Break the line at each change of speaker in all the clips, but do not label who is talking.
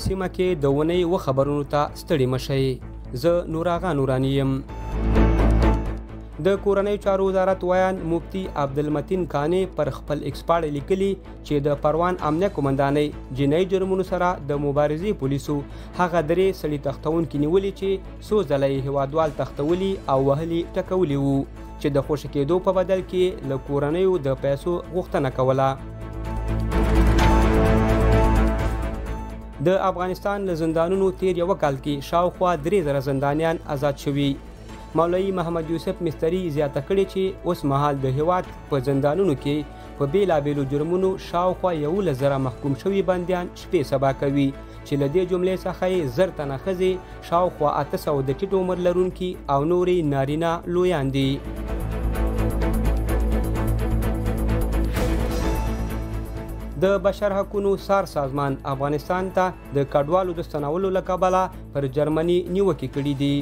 په سیمه کې د ونې و خبرونو ته ستړي مشئ. زه نور آغا نوراني یم. د کورنۍ چارو وزارت ویان مفتی عبدالمتین کانې پر خپل ایکس پاڼې لیکلي چې د پروان امنیه قومندانۍ جنایي جرمونو سره د مبارزې پولیسو هغه درې سړي تښتونکي نیولي چې څو ځله یې هیوادوال تښتولي او وهلي ټکولي وو چې د خوشي کېدو په بدل کې له کورنیو د پیسو غوښتنه کوله. د افغانستان له زندانونو تیر یو کال کې شاوخوا 3000 زندانیان آزاد شوي. مولوي محمد یوسف مستری زیاته کړې چې اوس مهال د هیواد په زندانونو کې په بیلابیلو جرمونو شاوخوا 11,000 محکوم شوي بندیان شپې سبا کوي چې له دې جملې څخه یې 1000 تنه ښځې شاوخوا 800 د ټیټ عمر لرونکي او نورې نارینه لویان دي. د بشر حقونو سار سازمان افغانستان ته د کډوالو د ستنولو له کبله پر جرمني نیوکې کړي دي.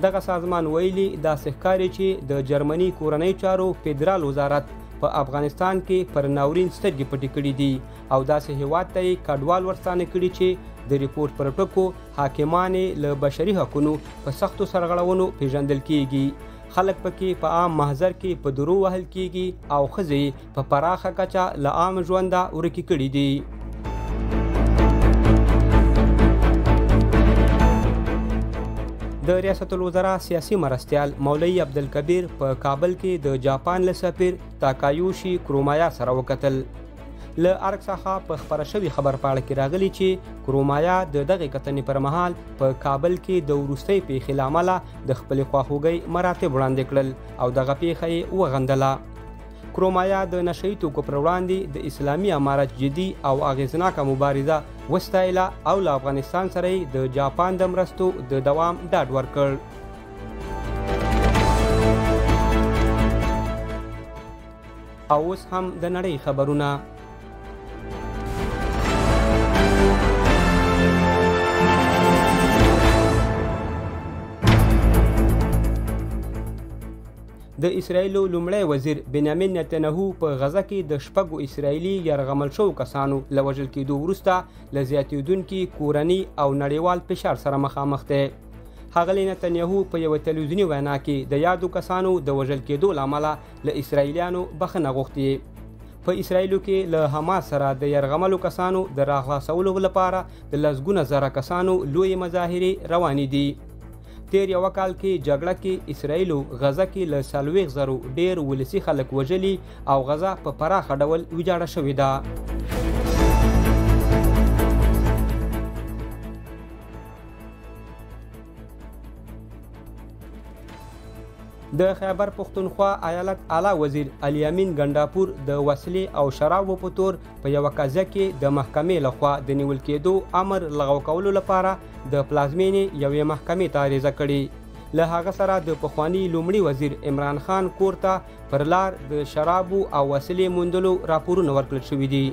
دغه سازمان ویلي داسې ښکاري چې د جرمني کورنۍ چارو فدرال وزارت په افغانستان کې پر ناورین سترګې پټې کړي دي او داسې هیواد ته یې کډوال ورستانه کړي چې د ریپورټ پر ټکو حاکمان له بشري حقونو په سختو سرغړونو پیژندل کیږي. خلک پکې په عام محضر کې په درو وهل کیږي او ښځې په پراخه کچه له عام ژونده ورکې کړي دي. د ریاست الوزرا سیاسي مرستیال مولوي عبدالکبیر په کابل کې د جاپان له سفیر تاکایوشي کرومایا سره وکتل. له ارګ څخه په خبره شوي خبر پاڼه کې راغلي چې کرومایا د دغې کتنې پر مهال په کابل کې د وروستۍ پیښې له امله د خپلې خواخوږۍ مراتب وړاندې کړل او دغه پیښه یې وغندله. کرومایا د نشهیي توکو پر وړاندې د اسلامي امارت جدي او اغېزناکه مبارزه وستایله او له افغانستان سره یې د جاپان د مرستو د دوام ډاډ ورکړ. او اوس هم د نړۍ خبرونه. د اسرایلو لومړی وزیر بنیامین نتنیاهو په غزه کې د شپږو اسرایلي یرغمل شوو کسانو له وژل کېدو وروسته له زیاتېدونکي کورني او نړیوال فشار سره مخامخ دی. ښاغلی نتنیاهو په یوه تلویزیوني وینا کې د یادو کسانو د وژل کېدو له امله له اسرایلیانو بخښنه غوښتې. په اسرایلو کې له حماس سره د یرغملو کسانو د راخلاصولو لپاره د لسګونه زره کسانو لویې مظاهرې روانې دي. تیر یو کال کې جګړه کې اسرایلو غزه کې له 40,000 ډیر ولسي خلک وژلي او غزه په پراخه ډول ویجاړه شوې ده. د خیبر پختونخوا ایالت اعلی وزیر علي امین ګنډاپور د وسلې او شرابو په تور په یوه قضیه کې د محکمې لخوا د نیول کېدو امر لغوه کولو لپاره د پلازمینې یوې محکمې ته عریضه کړې. له هغه سره د پخواني لومړي وزیر عمران خان کور ته پر لار د شرابو او وسلې موندلو راپورونه ورکړل شوي دي.